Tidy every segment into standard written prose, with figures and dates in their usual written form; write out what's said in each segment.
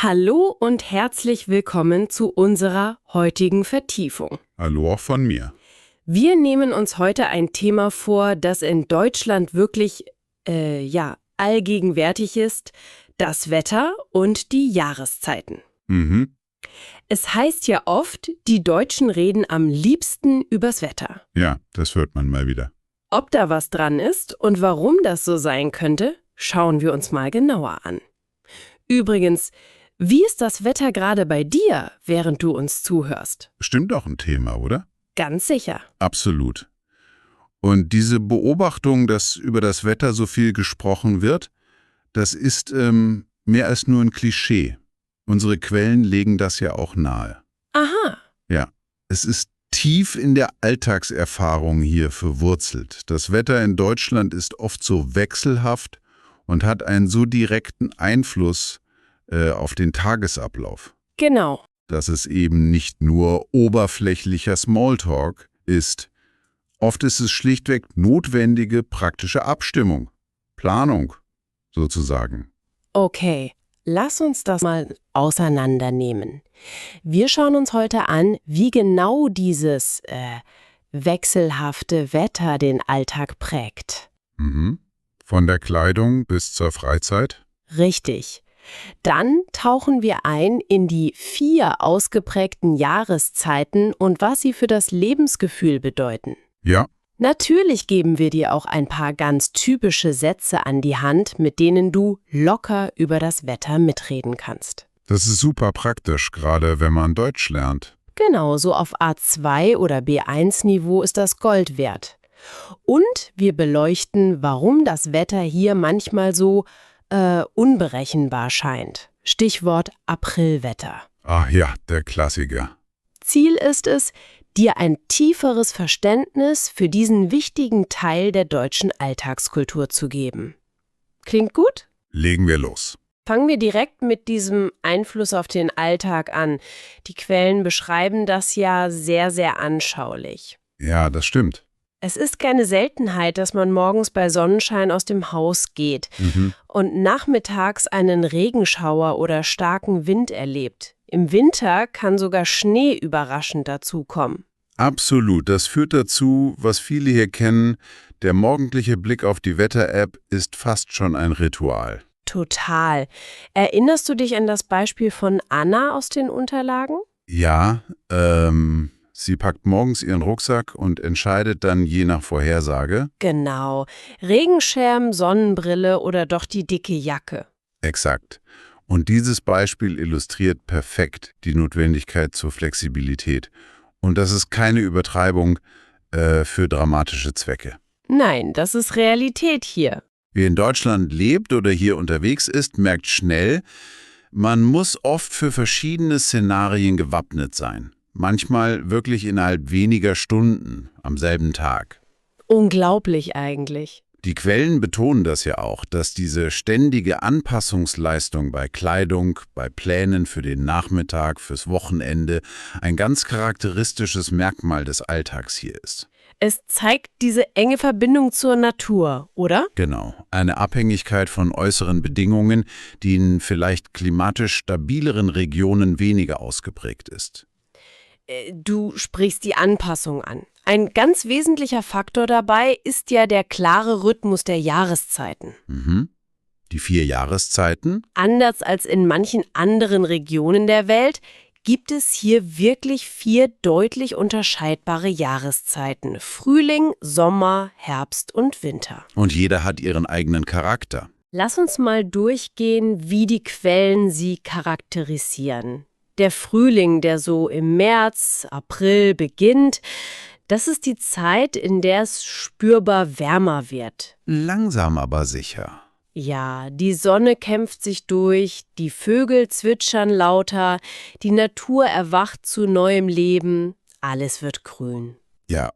Hallo und herzlich willkommen zu unserer heutigen Vertiefung. Hallo auch von mir. Wir nehmen uns heute ein Thema vor, das in Deutschland wirklich, allgegenwärtig ist: das Wetter und die Jahreszeiten. Mhm. Es heißt ja oft, die Deutschen reden am liebsten übers Wetter. Ja, das hört man mal wieder. Ob da was dran ist und warum das so sein könnte, schauen wir uns mal genauer an. Übrigens, wie ist das Wetter gerade bei dir, während du uns zuhörst? Bestimmt auch ein Thema, oder? Ganz sicher. Absolut. Und diese Beobachtung, dass über das Wetter so viel gesprochen wird, das ist mehr als nur ein Klischee. Unsere Quellen legen das ja auch nahe. Aha. Ja, es ist tief in der Alltagserfahrung hier verwurzelt. Das Wetter in Deutschland ist oft so wechselhaft und hat einen so direkten Einfluss auf den Tagesablauf, Genau. dass es eben nicht nur oberflächlicher Smalltalk ist. Oft ist es schlichtweg notwendige praktische Abstimmung, Planung sozusagen. Okay, lass uns das mal auseinandernehmen. Wir schauen uns heute an, wie genau dieses wechselhafte Wetter den Alltag prägt. Mhm. Von der Kleidung bis zur Freizeit? Richtig. Dann tauchen wir ein in die 4 ausgeprägten Jahreszeiten und was sie für das Lebensgefühl bedeuten. Ja, Natürlich geben wir dir auch ein paar ganz typische Sätze an die Hand, mit denen du locker über das Wetter mitreden kannst. das ist super praktisch, gerade wenn man Deutsch lernt. Genau, so auf A2 oder B1-Niveau ist das Gold wert. Und wir beleuchten, warum das Wetter hier manchmal so unberechenbar scheint. Stichwort Aprilwetter. Ach ja, der Klassiker. Ziel ist es, dir ein tieferes Verständnis für diesen wichtigen Teil der deutschen Alltagskultur zu geben. Klingt gut? Legen wir los. Fangen wir direkt mit diesem Einfluss auf den Alltag an. Die Quellen beschreiben das ja sehr, sehr anschaulich. Ja, das stimmt. Es ist keine Seltenheit, dass man morgens bei Sonnenschein aus dem Haus geht und nachmittags einen Regenschauer oder starken Wind erlebt. Im Winter kann sogar Schnee überraschend dazukommen. Absolut. Das führt dazu, was viele hier kennen, der morgendliche Blick auf die Wetter-App ist fast schon ein Ritual. Total. Erinnerst du dich an das Beispiel von Anna aus den Unterlagen? Ja, sie packt morgens ihren Rucksack und entscheidet dann je nach Vorhersage. Genau. Regenschirm, Sonnenbrille oder doch die dicke Jacke. Exakt. Und dieses Beispiel illustriert perfekt die Notwendigkeit zur Flexibilität. Und das ist keine Übertreibung für dramatische Zwecke. Nein, das ist Realität hier. Wer in Deutschland lebt oder hier unterwegs ist, merkt schnell, man muss oft für verschiedene Szenarien gewappnet sein. Manchmal wirklich innerhalb weniger Stunden am selben Tag. Unglaublich eigentlich. Die Quellen betonen das ja auch, dass diese ständige Anpassungsleistung bei Kleidung, bei Plänen für den Nachmittag, fürs Wochenende ein ganz charakteristisches Merkmal des Alltags hier ist. Es zeigt diese enge Verbindung zur Natur, oder? Genau, eine Abhängigkeit von äußeren Bedingungen, die in vielleicht klimatisch stabileren Regionen weniger ausgeprägt ist. Du sprichst die Anpassung an. Ein ganz wesentlicher Faktor dabei ist ja der klare Rhythmus der Jahreszeiten. Die 4 Jahreszeiten? Anders als in manchen anderen Regionen der Welt gibt es hier wirklich 4 deutlich unterscheidbare Jahreszeiten: Frühling, Sommer, Herbst und Winter. Und jeder hat ihren eigenen Charakter. Lass uns mal durchgehen, wie die Quellen sie charakterisieren. Der Frühling, der so im März, April beginnt, das ist die Zeit, in der es spürbar wärmer wird. Langsam aber sicher. Ja, die Sonne kämpft sich durch, die Vögel zwitschern lauter, die Natur erwacht zu neuem Leben, alles wird grün. Ja.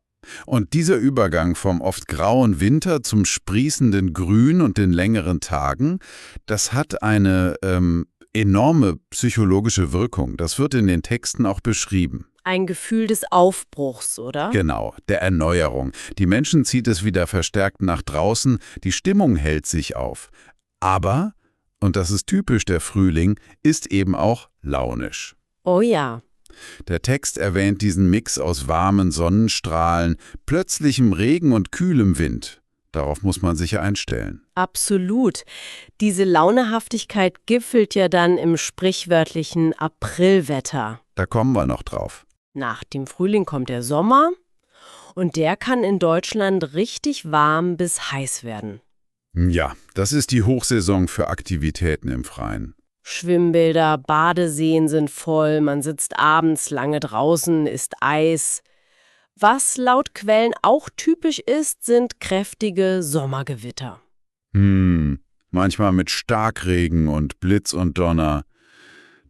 Und dieser Übergang vom oft grauen Winter zum sprießenden Grün und den längeren Tagen, das hat eine enorme psychologische Wirkung. Das wird in den Texten auch beschrieben. Ein Gefühl des Aufbruchs, oder? Genau, der Erneuerung. Die Menschen zieht es wieder verstärkt nach draußen, die Stimmung hält sich auf. Aber, Und das ist typisch, der Frühling ist eben auch launisch. Oh ja. Der Text erwähnt diesen Mix aus warmen Sonnenstrahlen, plötzlichem Regen und kühlem Wind. Darauf muss man sich einstellen. Absolut. Diese Launehaftigkeit gipfelt ja dann im sprichwörtlichen Aprilwetter. Da kommen wir noch drauf. Nach dem Frühling kommt der Sommer und der kann in Deutschland richtig warm bis heiß werden. Ja, das ist die Hochsaison für Aktivitäten im Freien. Schwimmbäder, Badeseen sind voll, man sitzt abends lange draußen, isst Eis. Was laut Quellen auch typisch ist, sind kräftige Sommergewitter. Manchmal mit Starkregen und Blitz und Donner.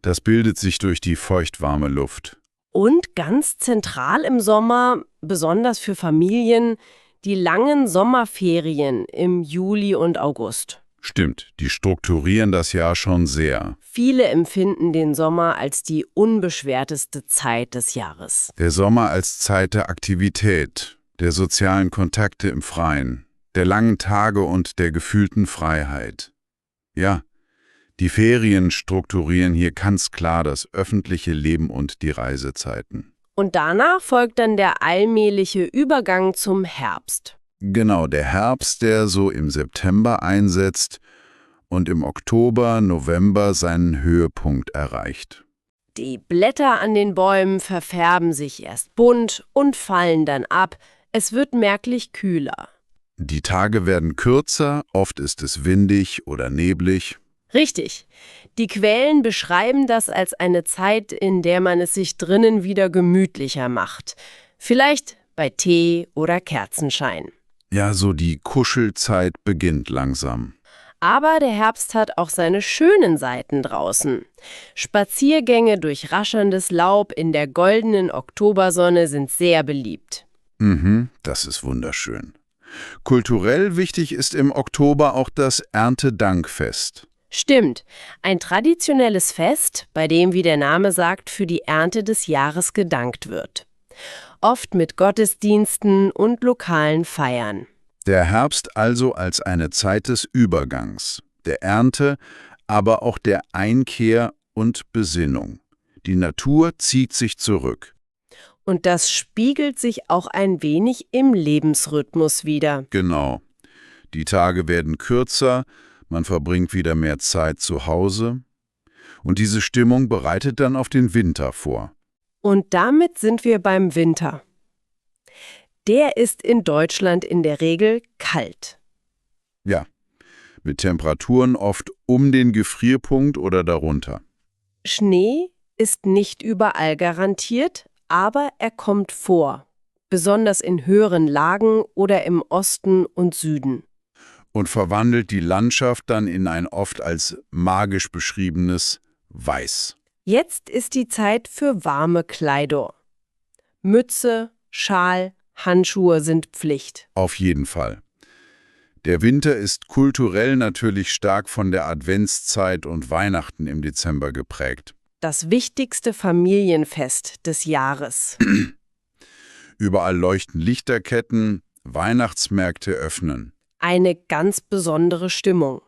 Das bildet sich durch die feuchtwarme Luft. Und ganz zentral im Sommer, besonders für Familien, die langen Sommerferien im Juli und August. Stimmt, die strukturieren das Jahr schon sehr. Viele empfinden den Sommer als die unbeschwerteste Zeit des Jahres. Der Sommer als Zeit der Aktivität, der sozialen Kontakte im Freien, der langen Tage und der gefühlten Freiheit. Ja, die Ferien strukturieren hier ganz klar das öffentliche Leben und die Reisezeiten. Und danach folgt dann der allmähliche Übergang zum Herbst. Genau, der Herbst, der so im September einsetzt und im Oktober, November seinen Höhepunkt erreicht. Die Blätter an den Bäumen verfärben sich erst bunt und fallen dann ab. Es wird merklich kühler. Die Tage werden kürzer, oft ist es windig oder neblig. Richtig. Die Quellen beschreiben das als eine Zeit, in der man es sich drinnen wieder gemütlicher macht. Vielleicht bei Tee oder Kerzenschein. Ja, so die Kuschelzeit beginnt langsam. Aber der Herbst hat auch seine schönen Seiten draußen. Spaziergänge durch raschelndes Laub in der goldenen Oktobersonne sind sehr beliebt. Das ist wunderschön. Kulturell wichtig ist im Oktober auch das Erntedankfest. Stimmt, ein traditionelles Fest, bei dem, wie der Name sagt, für die Ernte des Jahres gedankt wird. Oft mit Gottesdiensten und lokalen Feiern. Der Herbst also als eine Zeit des Übergangs, der Ernte, aber auch der Einkehr und Besinnung. Die Natur zieht sich zurück. Und das spiegelt sich auch ein wenig im Lebensrhythmus wider. Genau. Die Tage werden kürzer, man verbringt wieder mehr Zeit zu Hause. Und diese Stimmung bereitet dann auf den Winter vor. Und damit sind wir beim Winter. Der ist in Deutschland in der Regel kalt. Ja, mit Temperaturen oft um den Gefrierpunkt oder darunter. Schnee ist nicht überall garantiert, aber er kommt vor, besonders in höheren Lagen oder im Osten und Süden. Und verwandelt die Landschaft dann in ein oft als magisch beschriebenes Weiß. Jetzt ist die Zeit für warme Kleidung. Mütze, Schal, Handschuhe sind Pflicht. Auf jeden Fall. Der Winter ist kulturell natürlich stark von der Adventszeit und Weihnachten im Dezember geprägt. Das wichtigste Familienfest des Jahres. Überall leuchten Lichterketten, Weihnachtsmärkte öffnen. Eine ganz besondere Stimmung.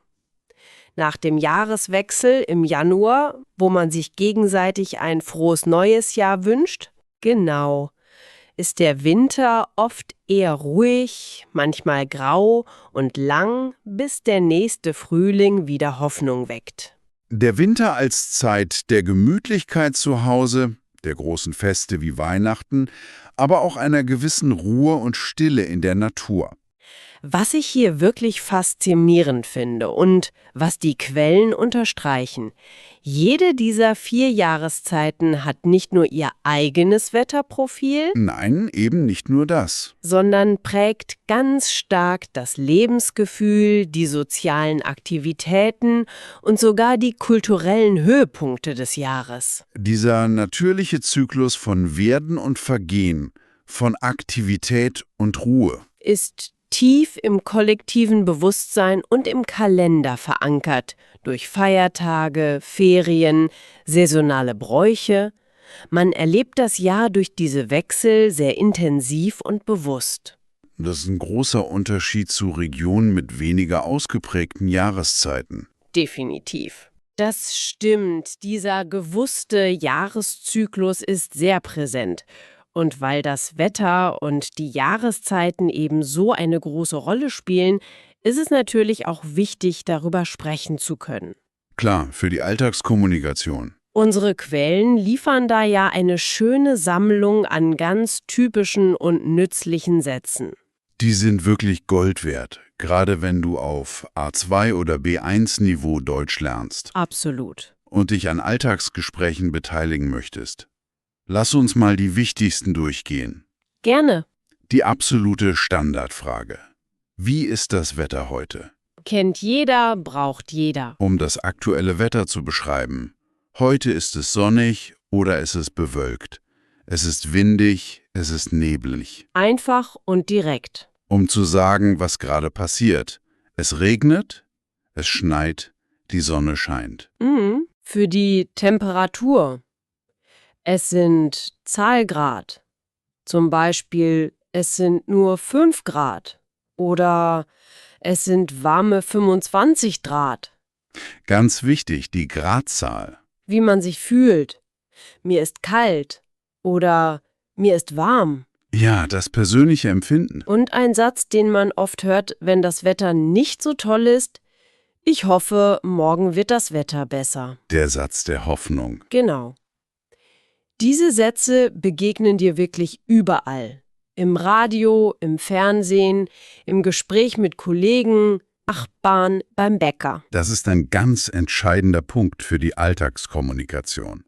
Nach dem Jahreswechsel im Januar, wo man sich gegenseitig ein frohes neues Jahr wünscht, genau, ist der Winter oft eher ruhig, manchmal grau und lang, bis der nächste Frühling wieder Hoffnung weckt. Der Winter als Zeit der Gemütlichkeit zu Hause, der großen Feste wie Weihnachten, aber auch einer gewissen Ruhe und Stille in der Natur. Was ich hier wirklich faszinierend finde und was die Quellen unterstreichen: Jede dieser 4 Jahreszeiten hat nicht nur ihr eigenes Wetterprofil, Nein, eben nicht nur das. sondern prägt ganz stark das Lebensgefühl, die sozialen Aktivitäten und sogar die kulturellen Höhepunkte des Jahres. Dieser natürliche Zyklus von Werden und Vergehen, von Aktivität und Ruhe. Ist tief im kollektiven Bewusstsein und im Kalender verankert, durch Feiertage, Ferien, saisonale Bräuche. Man erlebt das Jahr durch diese Wechsel sehr intensiv und bewusst. Das ist ein großer Unterschied zu Regionen mit weniger ausgeprägten Jahreszeiten. Definitiv. Das stimmt. Dieser gewusste Jahreszyklus ist sehr präsent. Und weil das Wetter und die Jahreszeiten eben so eine große Rolle spielen, ist es natürlich auch wichtig, darüber sprechen zu können. Klar, für die Alltagskommunikation. Unsere Quellen liefern da ja eine schöne Sammlung an ganz typischen und nützlichen Sätzen. Die sind wirklich Gold wert, gerade wenn du auf A2 oder B1-Niveau Deutsch lernst Absolut. und dich an Alltagsgesprächen beteiligen möchtest. Lass uns mal die wichtigsten durchgehen. Gerne. Die absolute Standardfrage. Wie ist das Wetter heute? Kennt jeder, braucht jeder. Um das aktuelle Wetter zu beschreiben. Heute ist es sonnig oder es ist bewölkt. Es ist windig, es ist neblig. Einfach und direkt. Um zu sagen, was gerade passiert. Es regnet, es schneit, die Sonne scheint. Für die Temperatur. Es sind Zahlgrad. Zum Beispiel, es sind nur 5 Grad. Oder es sind warme 25 Grad. Ganz wichtig, die Gradzahl. Wie man sich fühlt. Mir ist kalt. Oder mir ist warm. Ja, das persönliche Empfinden. Und ein Satz, den man oft hört, wenn das Wetter nicht so toll ist: Ich hoffe, morgen wird das Wetter besser. Der Satz der Hoffnung. Genau. Diese Sätze begegnen dir wirklich überall. Im Radio, im Fernsehen, im Gespräch mit Kollegen, Nachbarn, beim Bäcker. Das ist ein ganz entscheidender Punkt für die Alltagskommunikation.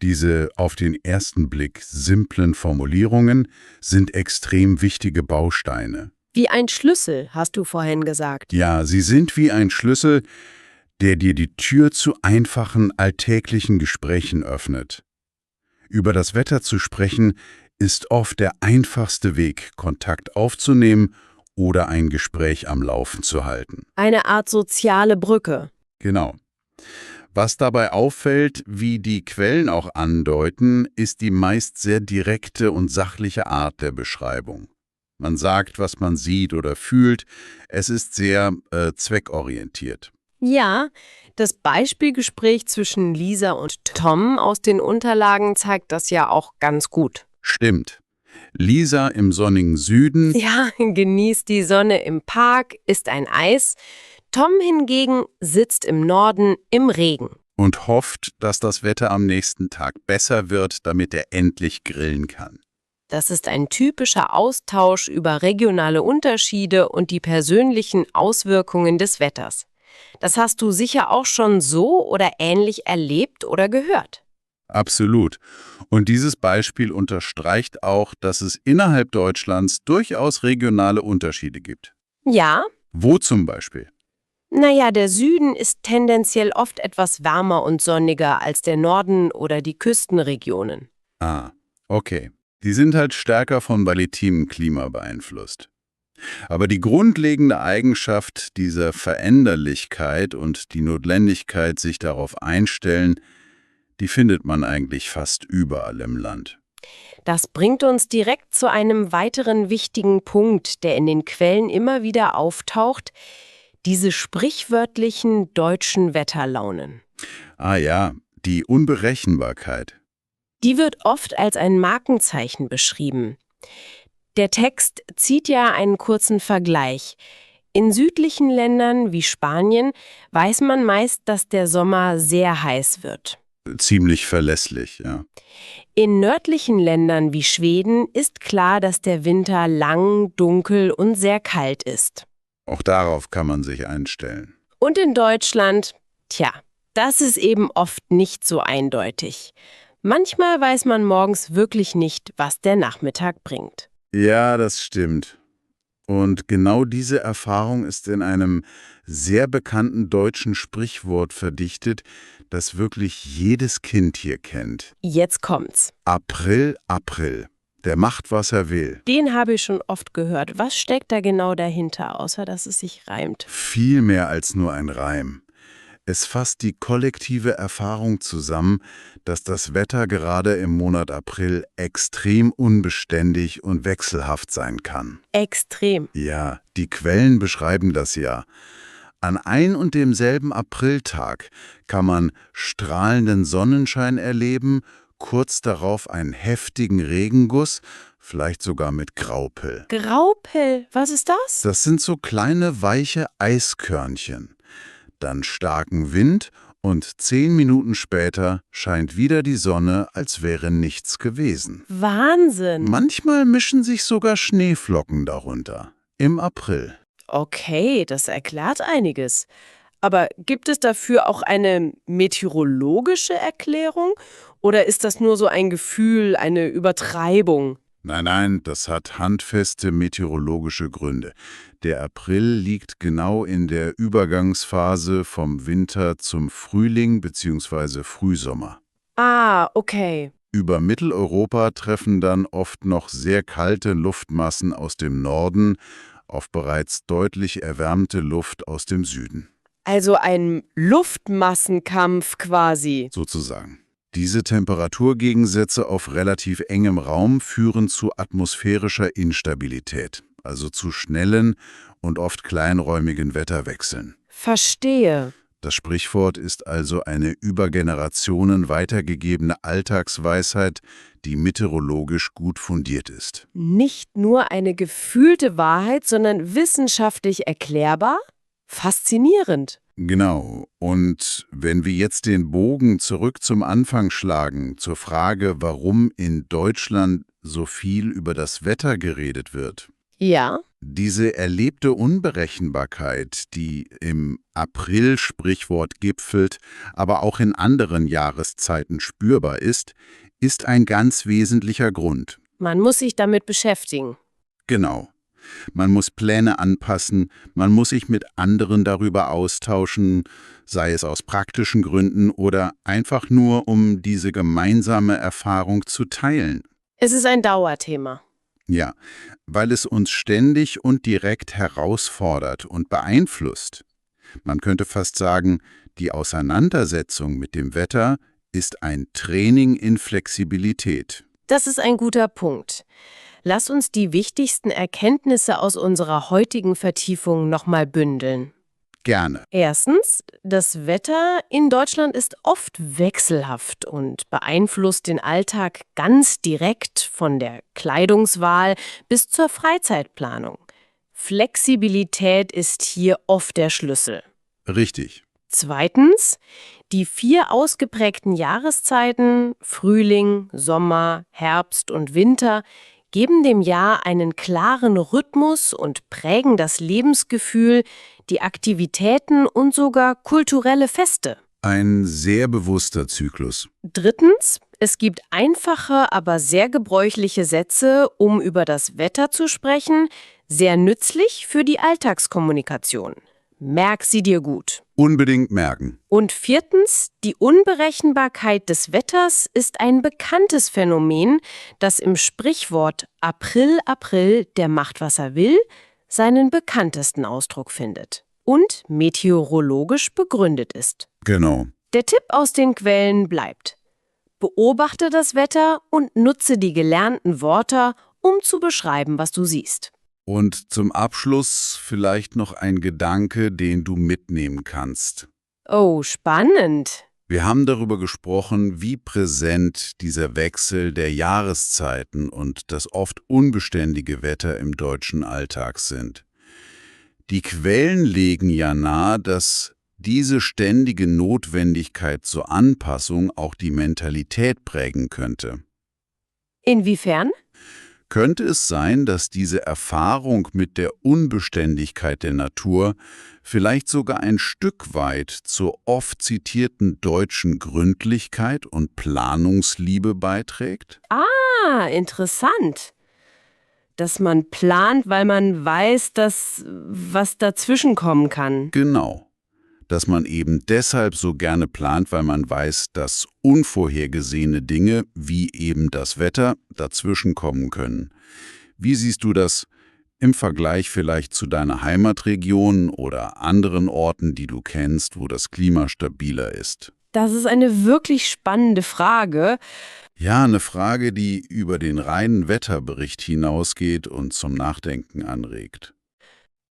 Diese auf den ersten Blick simplen Formulierungen sind extrem wichtige Bausteine. Wie ein Schlüssel, hast du vorhin gesagt. Ja, sie sind wie ein Schlüssel, der dir die Tür zu einfachen, alltäglichen Gesprächen öffnet. Über das Wetter zu sprechen, ist oft der einfachste Weg, Kontakt aufzunehmen oder ein Gespräch am Laufen zu halten. Eine Art soziale Brücke. Genau. Was dabei auffällt, wie die Quellen auch andeuten, ist die meist sehr direkte und sachliche Art der Beschreibung. Man sagt, was man sieht oder fühlt. Es ist sehr zweckorientiert. Ja, das Beispielgespräch zwischen Lisa und Tom aus den Unterlagen zeigt das ja auch ganz gut. Stimmt. Lisa im sonnigen Süden. Ja, genießt die Sonne im Park, isst ein Eis. Tom hingegen sitzt im Norden im Regen. Und hofft, dass das Wetter am nächsten Tag besser wird, damit er endlich grillen kann. Das ist ein typischer Austausch über regionale Unterschiede und die persönlichen Auswirkungen des Wetters. Das hast du sicher auch schon so oder ähnlich erlebt oder gehört. Absolut. Und dieses Beispiel unterstreicht auch, dass es innerhalb Deutschlands durchaus regionale Unterschiede gibt. Ja, Wo zum Beispiel? naja, der Süden ist tendenziell oft etwas wärmer und sonniger als der Norden oder die Küstenregionen. Ah, okay. Die sind halt stärker vom maritimen Klima beeinflusst. Aber die grundlegende Eigenschaft dieser Veränderlichkeit und die Notwendigkeit, sich darauf einstellen, die findet man eigentlich fast überall im Land. Das bringt uns direkt zu einem weiteren wichtigen Punkt, der in den Quellen immer wieder auftaucht: diese sprichwörtlichen deutschen Wetterlaunen. Ah ja, die Unberechenbarkeit. Die wird oft als ein Markenzeichen beschrieben. Der Text zieht ja einen kurzen Vergleich. In südlichen Ländern wie Spanien weiß man meist, dass der Sommer sehr heiß wird. Ziemlich verlässlich, ja. In nördlichen Ländern wie Schweden ist klar, dass der Winter lang, dunkel und sehr kalt ist. Auch darauf kann man sich einstellen. Und in Deutschland, das ist eben oft nicht so eindeutig. Manchmal weiß man morgens wirklich nicht, was der Nachmittag bringt. Ja, das stimmt. Und genau diese Erfahrung ist in einem sehr bekannten deutschen Sprichwort verdichtet, das wirklich jedes Kind hier kennt. Jetzt kommt's. April, April. Der macht, was er will. Den habe ich schon oft gehört. Was steckt da genau dahinter, außer dass es sich reimt? Viel mehr als nur ein Reim. Es fasst die kollektive Erfahrung zusammen, dass das Wetter gerade im Monat April extrem unbeständig und wechselhaft sein kann. Extrem. Ja, die Quellen beschreiben das ja. An ein und demselben Apriltag kann man strahlenden Sonnenschein erleben, kurz darauf einen heftigen Regenguss, vielleicht sogar mit Graupel. Graupel, was ist das? Das sind so kleine, weiche Eiskörnchen. Dann starken Wind und 10 Minuten später scheint wieder die Sonne, als wäre nichts gewesen. Wahnsinn. Manchmal mischen sich sogar Schneeflocken darunter. Im April. Okay, das erklärt einiges. Aber gibt es dafür auch eine meteorologische Erklärung? Oder ist das nur so ein Gefühl, eine Übertreibung? Nein, das hat handfeste meteorologische Gründe. Der April liegt genau in der Übergangsphase vom Winter zum Frühling bzw. Frühsommer. Ah, okay. Über Mitteleuropa treffen dann oft noch sehr kalte Luftmassen aus dem Norden auf bereits deutlich erwärmte Luft aus dem Süden. Also ein Luftmassenkampf quasi. Sozusagen. Diese Temperaturgegensätze auf relativ engem Raum führen zu atmosphärischer Instabilität, also zu schnellen und oft kleinräumigen Wetterwechseln. Verstehe. Das Sprichwort ist also eine über Generationen weitergegebene Alltagsweisheit, die meteorologisch gut fundiert ist. Nicht nur eine gefühlte Wahrheit, sondern wissenschaftlich erklärbar? Faszinierend. Genau. Und wenn wir jetzt den Bogen zurück zum Anfang schlagen, zur Frage, warum in Deutschland so viel über das Wetter geredet wird. Ja. Diese erlebte Unberechenbarkeit, die im April-Sprichwort gipfelt, aber auch in anderen Jahreszeiten spürbar ist ein ganz wesentlicher Grund. Man muss sich damit beschäftigen. Genau. Man muss Pläne anpassen, man muss sich mit anderen darüber austauschen, sei es aus praktischen Gründen oder einfach nur, um diese gemeinsame Erfahrung zu teilen. Es ist ein Dauerthema. Ja, weil es uns ständig und direkt herausfordert und beeinflusst. Man könnte fast sagen, die Auseinandersetzung mit dem Wetter ist ein Training in Flexibilität. Das ist ein guter Punkt. Lass uns die wichtigsten Erkenntnisse aus unserer heutigen Vertiefung nochmal bündeln. Gerne. Erstens, das Wetter in Deutschland ist oft wechselhaft und beeinflusst den Alltag ganz direkt von der Kleidungswahl bis zur Freizeitplanung. Flexibilität ist hier oft der Schlüssel. Richtig. Zweitens, die 4 ausgeprägten Jahreszeiten Frühling, Sommer, Herbst und Winter geben dem Jahr einen klaren Rhythmus und prägen das Lebensgefühl, die Aktivitäten und sogar kulturelle Feste. Ein sehr bewusster Zyklus. Drittens, es gibt einfache, aber sehr gebräuchliche Sätze, um über das Wetter zu sprechen, sehr nützlich für die Alltagskommunikation. Merk sie dir gut. Unbedingt merken. Und viertens, die Unberechenbarkeit des Wetters ist ein bekanntes Phänomen, das im Sprichwort April, April, der macht, was er will, seinen bekanntesten Ausdruck findet und meteorologisch begründet ist. Genau. Der Tipp aus den Quellen bleibt: Beobachte das Wetter und nutze die gelernten Wörter, um zu beschreiben, was du siehst. Und zum Abschluss vielleicht noch ein Gedanke, den du mitnehmen kannst. Oh, spannend. Wir haben darüber gesprochen, wie präsent dieser Wechsel der Jahreszeiten und das oft unbeständige Wetter im deutschen Alltag sind. Die Quellen legen ja nahe, dass diese ständige Notwendigkeit zur Anpassung auch die Mentalität prägen könnte. Inwiefern? Könnte es sein, dass diese Erfahrung mit der Unbeständigkeit der Natur vielleicht sogar ein Stück weit zur oft zitierten deutschen Gründlichkeit und Planungsliebe beiträgt? Ah, interessant. Dass man plant, weil man weiß, dass was dazwischen kommen kann. Genau. Dass man eben deshalb so gerne plant, weil man weiß, dass unvorhergesehene Dinge, wie eben das Wetter, dazwischen kommen können. Wie siehst du das im Vergleich vielleicht zu deiner Heimatregion oder anderen Orten, die du kennst, wo das Klima stabiler ist? Das ist eine wirklich spannende Frage. Ja, eine Frage, die über den reinen Wetterbericht hinausgeht und zum Nachdenken anregt.